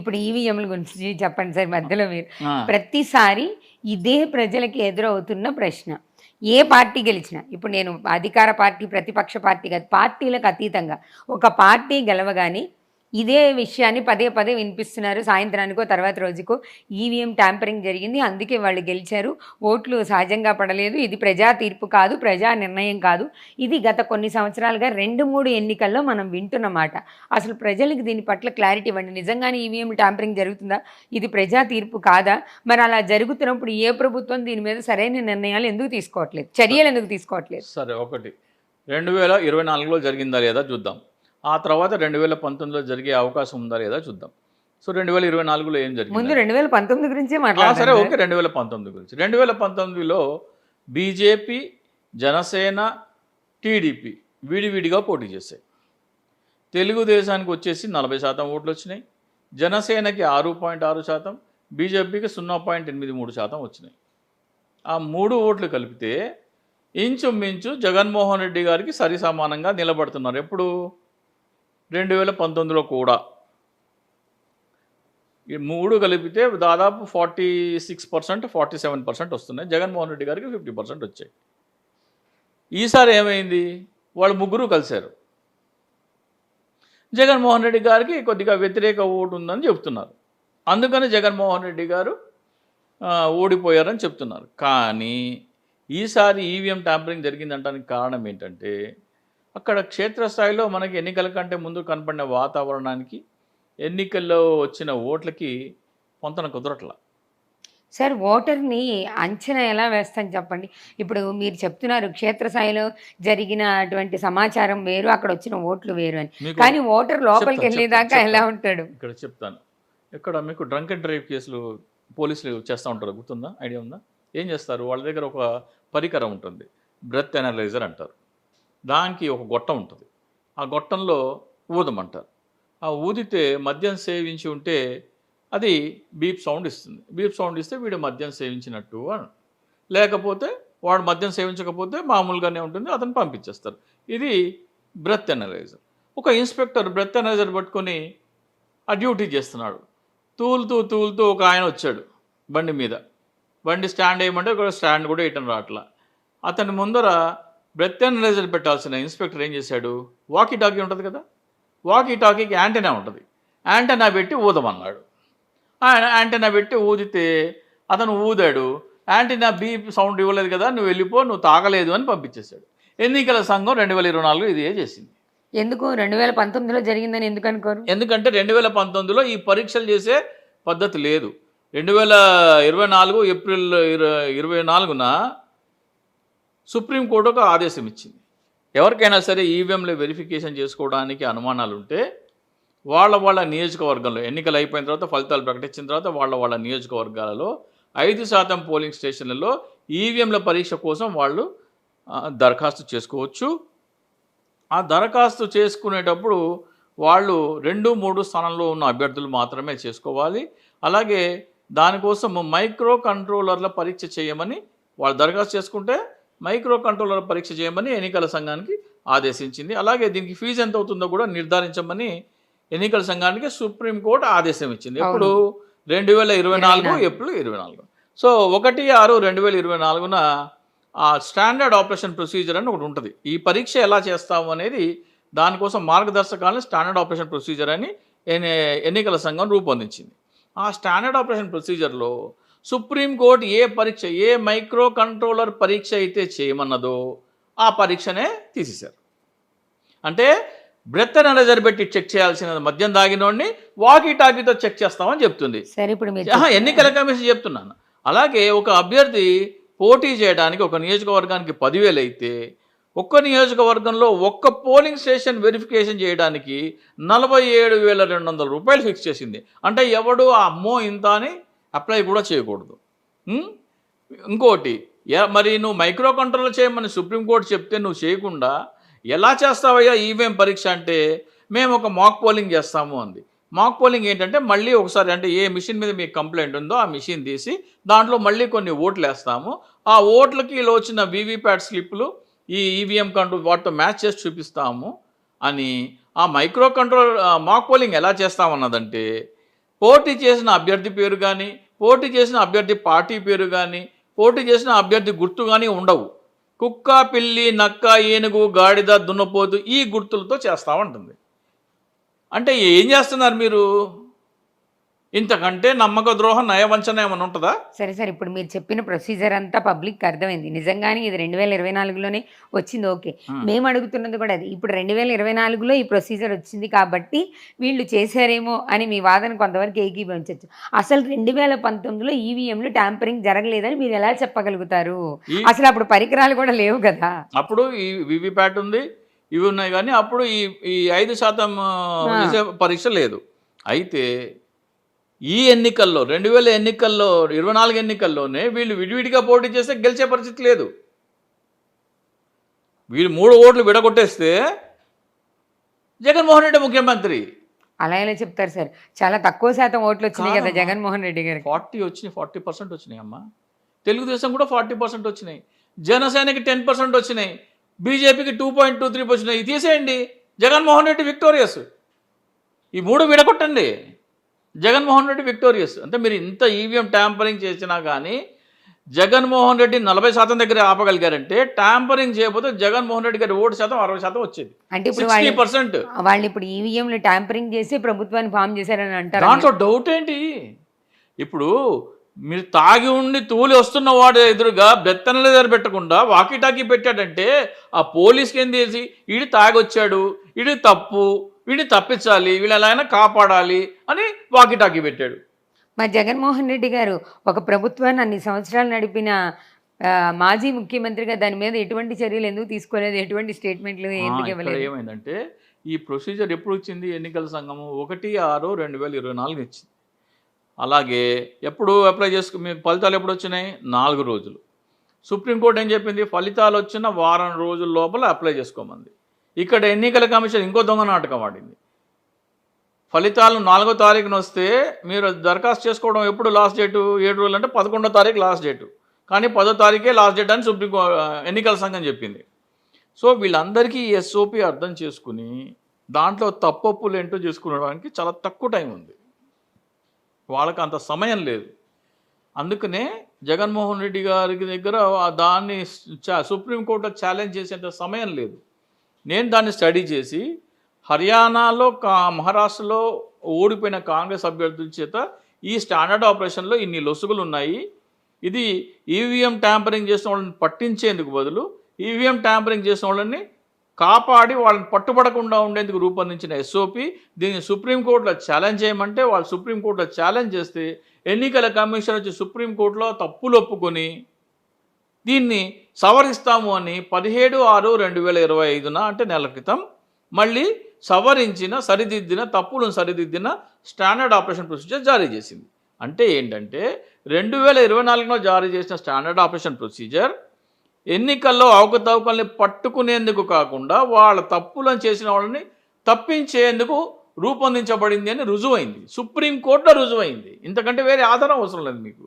ఇప్పుడు ఈవీఎంల గురించి చెప్పండి సార్ మధ్యలో మీరు. ఆ, ప్రతిసారి ఇదే ప్రజలకి ఎదురవుతున్న ప్రశ్న. ఏ పార్టీ గెలిచినా, ఇప్పుడు నేను అధికార పార్టీ, ప్రతిపక్ష పార్టీ కాదు, పార్టీలకు అతీతంగా ఒక పార్టీ గెలవగానే ఇదే విషయాన్ని పదే పదే వినిపిస్తున్నారు. సాయంత్రానికో తర్వాత రోజుకో ఈవీఎం ట్యాంపరింగ్ జరిగింది, అందుకే వాళ్ళు గెలిచారు, ఓట్లు సహజంగా పడలేదు, ఇది ప్రజా తీర్పు కాదు, ప్రజా నిర్ణయం కాదు. ఇది గత కొన్ని సంవత్సరాలుగా 2-3 ఎన్నికల్లో మనం వింటున్నమాట. అసలు ప్రజలకు దీని పట్ల క్లారిటీ ఇవ్వండి. నిజంగానే ఈవీఎం ట్యాంపరింగ్ జరుగుతుందా? ఇది ప్రజా తీర్పు కాదా? మరి అలా జరుగుతున్నప్పుడు ఏ ప్రభుత్వం దీని మీద సరైన నిర్ణయాలు ఎందుకు తీసుకోవట్లేదు, చర్యలు ఎందుకు తీసుకోవట్లేదు? సరే, ఒకటి 2024లో జరిగిందా లేదా చూద్దాం. ఆ తర్వాత 2019లో జరిగే అవకాశం ఉందా లేదా చూద్దాం. సో 2024లో ఏం జరిగింది? ముందు 2019 గురించే సరే, మాట్లాడారు. ఓకే. 2019 గురించి. 2019లో బీజేపీ, జనసేన, టీడీపీ విడివిడిగా పోటీ చేశాయి. తెలుగుదేశానికి వచ్చేసి 40% ఓట్లు వచ్చినాయి, జనసేనకి 6.6%, బీజేపీకి 0.83% వచ్చినాయి. ఆ 3 ఓట్లు కలిపితే ఇంచుమించు జగన్మోహన్ రెడ్డి గారికి సరి సమానంగా నిలబడుతున్నారు. ఎప్పుడు? 2019లో కూడా ఈ 3 కలిపితే దాదాపు 46%, 47% వస్తున్నాయి. జగన్మోహన్ రెడ్డి గారికి 50% వచ్చాయి. ఈసారి ఏమైంది? వాళ్ళు ముగ్గురు కలిశారు. జగన్మోహన్ రెడ్డి గారికి కొద్దిగా వ్యతిరేక ఓటు ఉందని చెప్తున్నారు. అందుకని జగన్మోహన్ రెడ్డి గారు ఓడిపోయారని చెప్తున్నారు. కానీ ఈసారి ఈవీఎం ట్యాంపరింగ్ జరిగిందంటానికి కారణం ఏంటంటే, అక్కడ క్షేత్రస్థాయిలో మనకి ఎన్నికల కంటే ముందు కనపడిన వాతావరణానికి, ఎన్నికల్లో వచ్చిన ఓట్లకి పొంతన కుదరట్లా. సార్, ఓటర్ని అంచనా ఎలా వేస్తాను చెప్పండి. ఇప్పుడు మీరు చెప్తున్నారు క్షేత్రస్థాయిలో జరిగినటువంటి సమాచారం వేరు, అక్కడ వచ్చిన ఓట్లు వేరు అని. మీకు కానీ ఓటర్ లోపలికి వెళ్ళేదాకా ఎలా ఉంటాడు? ఇక్కడ చెప్తాను. ఇక్కడ మీకు డ్రంక్ అండ్ డ్రైవ్ కేసులు పోలీసులు చేస్తూ ఉంటారు, గుర్తుందా? ఐడియా ఉందా? ఏం చేస్తారు? వాళ్ళ దగ్గర ఒక పరికరం ఉంటుంది, బ్రెత్ అనలైజర్ అంటారు. దానికి ఒక గొట్టం ఉంటుంది. ఆ గొట్టంలో ఊదమంటారు. ఆ ఊదితే మద్యం సేవించి ఉంటే అది బీప్ సౌండ్ ఇస్తుంది. బీప్ సౌండ్ ఇస్తే వీడు మద్యం సేవించినట్టు అని. లేకపోతే వాడు మద్యం సేవించకపోతే మామూలుగానే ఉంటుంది, అతను పంపించేస్తారు. ఇది బ్రెత్ అనలైజర్. ఒక ఇన్స్పెక్టర్ బ్రెత్ అనలైజర్ పట్టుకొని ఆ డ్యూటీ చేస్తున్నాడు. తూలుతూ ఒక ఆయన వచ్చాడు బండి మీద. బండి స్టాండ్ వేయమంటే ఒక స్టాండ్ కూడా వేయటం రావట్లా. అతని ముందర బ్రెత్ అనలైజర్ పెట్టాల్సిన ఇన్స్పెక్టర్ ఏం చేశాడు? వాకీ టాకీ ఉంటుంది కదా, వాకీ టాకీకి యాంటెనా ఉంటుంది, యాంటెనా పెట్టి ఊదమన్నాడు. యాంటెనా పెట్టి ఊదితే అతను ఊదాడు. యాంటెనా బీప్ సౌండ్ ఇవ్వలేదు కదా, నువ్వు వెళ్ళిపో, నువ్వు తాగలేదు అని పంపించేశాడు. ఎన్నికల సంఘం 2024 ఇదే చేసింది. ఎందుకు 2019లో జరిగిందని ఎందుకు అనుకోరు? ఎందుకంటే 2019లో ఈ పరీక్షలు చేసే పద్ధతి లేదు. 2024 ఏప్రిల్ 24న సుప్రీంకోర్టు ఒక ఆదేశం ఇచ్చింది. ఎవరికైనా సరే ఈవీఎంలో వెరిఫికేషన్ చేసుకోవడానికి అనుమానాలు ఉంటే వాళ్ళ నియోజకవర్గంలో ఎన్నికలు అయిపోయిన తర్వాత, ఫలితాలు ప్రకటించిన తర్వాత వాళ్ళ నియోజకవర్గాలలో 5% పోలింగ్ స్టేషన్లలో ఈవీఎంల పరీక్ష కోసం వాళ్ళు దరఖాస్తు చేసుకోవచ్చు. ఆ దరఖాస్తు చేసుకునేటప్పుడు వాళ్ళు 2-3 స్థానంలో ఉన్న అభ్యర్థులు మాత్రమే చేసుకోవాలి. అలాగే దానికోసం మైక్రో కంట్రోలర్ల పరీక్ష చేయమని వాళ్ళు దరఖాస్తు చేసుకుంటే మైక్రో కంట్రోలర్ పరీక్ష చేయమని ఎన్నికల సంఘానికి ఆదేశించింది. అలాగే దీనికి ఫీజు ఎంత అవుతుందో కూడా నిర్ధారించమని ఎన్నికల సంఘానికి సుప్రీంకోర్టు ఆదేశం ఇచ్చింది. ఎప్పుడు? 2024 ఏప్రిల్ 24. సో 1/6/2024న ఆ స్టాండర్డ్ ఆపరేషన్ ప్రొసీజర్ అని ఒకటి ఉంటుంది. ఈ పరీక్ష ఎలా చేస్తాము అనేది దానికోసం మార్గదర్శకాలను స్టాండర్డ్ ఆపరేషన్ ప్రొసీజర్ అని ఎన్నికల సంఘం రూపొందించింది. ఆ స్టాండర్డ్ ఆపరేషన్ ప్రొసీజర్లో సుప్రీంకోర్టు ఏ మైక్రో కంట్రోలర్ పరీక్ష అయితే చేయమన్నదో ఆ పరీక్షనే తీసేశారు. అంటే బ్రెత్ అనలైజర్ పెట్టి చెక్ చేయాల్సిన మద్యం దాగినోడిని వాకీ టాకీతో చెక్ చేస్తామని చెప్తుంది. సరే, ఇప్పుడు ఎన్నికల కమిషన్ చెప్తున్నాను. అలాగే ఒక అభ్యర్థి పోటీ చేయడానికి ఒక నియోజకవర్గానికి 10,000 అయితే ఒక్క నియోజకవర్గంలో ఒక్క పోలింగ్ స్టేషన్ వెరిఫికేషన్ చేయడానికి 47,200 రూపాయలు ఫిక్స్ చేసింది. అంటే ఎవడు అమ్మో ఇంత అని అప్లై కూడా చేయకూడదు. ఇంకోటి, మరి నువ్వు మైక్రో కంట్రోల్ చేయమని సుప్రీంకోర్టు చెప్తే నువ్వు చేయకుండా ఎలా చేస్తావయ్యా ఈవీఎం పరీక్ష అంటే, మేము ఒక మాక్ పోలింగ్ చేస్తాము అంది. మాక్ పోలింగ్ ఏంటంటే మళ్ళీ ఒకసారి, అంటే ఏ మిషన్ మీద మీకు కంప్లైంట్ ఉందో ఆ మిషన్ తీసి దాంట్లో మళ్ళీ కొన్ని ఓట్లు వేస్తాము. ఆ ఓట్లకి ఇలా వచ్చిన వీవీప్యాట్ స్లిప్లు ఈ ఈవీఎం కంట్రోల్ వాటితో మ్యాచ్ చేసి చూపిస్తాము అని. ఆ మైక్రో కంట్రోల్ మాక్ పోలింగ్ ఎలా చేస్తామన్నదంటే, పోటీ చేసిన అభ్యర్థి పేరు కానీ, పోటీ చేసిన అభ్యర్థి పార్టీ పేరు కానీ, పోటీ చేసిన అభ్యర్థి గుర్తు కానీ ఉండవు. కుక్క, పిల్లి, నక్క, ఏనుగు, గాడిద, దున్నపోతు ఈ గుర్తులతో చేస్తూ ఉంటుంది. అంటే ఏం చేస్తున్నారు మీరు? ఇంతకంటే నమ్మక ద్రోహం, నయవంచన ఏమైనా ఉంటుందా? సరే సార్, ఇప్పుడు మీరు చెప్పిన ప్రొసీజర్ అంతా పబ్లిక్ అర్థమైంది. నిజంగానే ఇది 2024లోనే వచ్చింది, ఓకే. మేము అడుగుతున్నది కూడా అది. ఇప్పుడు 2024లో ఈ ప్రొసీజర్ వచ్చింది కాబట్టి వీళ్ళు చేశారేమో అని మీ వాదన కొంతవరకు ఏకీభవించవచ్చు. అసలు 2019లో ఈవీఎంలు ట్యాంపరింగ్ జరగలేదని మీరు ఎలా చెప్పగలుగుతారు? అసలు అప్పుడు పరికరాలు కూడా లేవు కదా. అప్పుడు ఈ వివిప్యాట్ ఉంది, ఇవి ఉన్నాయి, కానీ అప్పుడు ఈ 5% పరీక్ష లేదు. అయితే ఈ ఎన్నికల్లో 2024 ఎన్నికల్లోనే వీళ్ళు విడివిడిగా పోటీ చేస్తే గెలిచే పరిస్థితి లేదు. వీళ్ళు 3 ఓట్లు విడగొట్టేస్తే జగన్మోహన్ రెడ్డి ముఖ్యమంత్రి. అలా ఎలా చెప్తారు సార్? చాలా తక్కువ శాతం ఓట్లు వచ్చినాయి కదా జగన్మోహన్ రెడ్డి గారికి. 40% వచ్చినాయి అమ్మా. తెలుగుదేశం కూడా 40% వచ్చినాయి, జనసేనకి 10% వచ్చినాయి, బీజేపీకి 2.23 వచ్చినాయి. తీసేయండి, జగన్మోహన్ రెడ్డి విక్టోరియస్. ఈ 3 విడగొట్టండి, జగన్మోహన్ రెడ్డి విక్టోరియస్. అంటే మీరు ఇంత ఈవీఎం ట్యాంపరింగ్ చేసినా కానీ జగన్మోహన్ రెడ్డి 40% దగ్గర ఆపగలిగారంటే, ట్యాంపరింగ్ చేయకపోతే జగన్మోహన్ రెడ్డి గారి ఓటు శాతం 60% వచ్చేది. అంటే ఇప్పుడు 60%. వాళ్ళు ఇప్పుడు ఈవీఎంలు ట్యాంపరింగ్ చేసి ప్రభుత్వాన్ని ఫామ్ చేశారని అంటారు. దాంట్లో డౌట్ ఏంటి? ఇప్పుడు మీరు తాగి ఉండి తూలి వస్తున్న వాడు ఎదురుగా బెత్తనలు దగ్గర పెట్టకుండా వాకీటాకీ పెట్టాడంటే ఆ పోలీస్కి ఏం తెలిసి వీడు తాగొచ్చాడు, వీడి తప్పు, వీడిని తప్పించాలి, వీళ్ళు ఎలా అయినా కాపాడాలి అని వాకీటాకీ పెట్టాడు. మా జగన్మోహన్ రెడ్డి గారు ఒక ప్రభుత్వాన్ని అన్ని సంవత్సరాలు నడిపిన మాజీ ముఖ్యమంత్రిగా దాని మీద ఎటువంటి చర్యలు ఎందుకు తీసుకోలేదు? ఎటువంటి స్టేట్మెంట్లు ఎందుకు ఇవ్వలేదు? ఏమైందంటే ఈ ప్రొసీజర్ ఎప్పుడు వచ్చింది? ఎన్నికల సంఘము 1/6/2024 ఇచ్చింది. అలాగే ఎప్పుడు అప్లై మీకు ఫలితాలు ఎప్పుడు వచ్చినాయి? 4 రోజులు. సుప్రీంకోర్టు ఏం చెప్పింది? ఫలితాలు వచ్చిన వారం రోజుల లోపల అప్లై చేసుకోమంది. ఇక్కడ ఎన్నికల కమిషన్ ఇంకో దొంగ నాటకం ఆడింది. ఫలితాలు 4వ తారీఖున వస్తే మీరు దరఖాస్తు చేసుకోవడం ఎప్పుడు లాస్ట్ డేటు? 7 రోజులు అంటే 11వ తారీఖు లాస్ట్ డేటు, కానీ 10వ తారీఖే లాస్ట్ డేట్ అని ఎన్నికల సంఘం చెప్పింది. సో వీళ్ళందరికీ ఎస్ఓపి అర్థం చేసుకుని దాంట్లో తప్పొప్పులు ఏంటో చేసుకునడానికి చాలా తక్కువ టైం ఉంది, వాళ్ళకి అంత సమయం లేదు. అందుకనే జగన్మోహన్ రెడ్డి గారి దగ్గర దాన్ని సుప్రీంకోర్టులో ఛాలెంజ్ చేసేంత సమయం లేదు. నేను దాన్ని స్టడీ చేసి హర్యానాలో మహారాష్ట్రలో ఓడిపోయిన కాంగ్రెస్ అభ్యర్థుల చేత ఈ స్టాండర్డ్ ఆపరేషన్లో ఇన్ని లొసుగులు ఉన్నాయి, ఇది ఈవీఎం ట్యాంపరింగ్ చేసిన వాళ్ళని పట్టించేందుకు బదులు ఈవీఎం ట్యాంపరింగ్ చేసిన వాళ్ళని కాపాడి వాళ్ళని పట్టుబడకుండా ఉండేందుకు రూపొందించిన ఎస్ఓపి. దీన్ని సుప్రీంకోర్టులో ఛాలెంజ్ చేయమంటే వాళ్ళు సుప్రీంకోర్టులో ఛాలెంజ్ చేస్తే ఎన్నికల కమిషన్ వచ్చి సుప్రీంకోర్టులో తప్పులు ఒప్పుకొని దీన్ని సవరిస్తాము అని 17/6/2025 అంటే నెల క్రితం మళ్ళీ సవరించిన, సరిదిద్దిన, తప్పులను సరిదిద్దిన స్టాండర్డ్ ఆపరేషన్ ప్రొసీజర్ జారీ చేసింది. అంటే ఏంటంటే 2024లో జారీ చేసిన స్టాండర్డ్ ఆపరేషన్ ప్రొసీజర్ ఎన్నికల్లో అవకతవకల్ని పట్టుకునేందుకు కాకుండా వాళ్ళ తప్పులను చేసిన వాళ్ళని తప్పించేందుకు రూపొందించబడింది అని రుజువైంది. సుప్రీంకోర్టులో రుజువైంది. ఇంతకంటే వేరే ఆధారం అవసరం లేదు మీకు.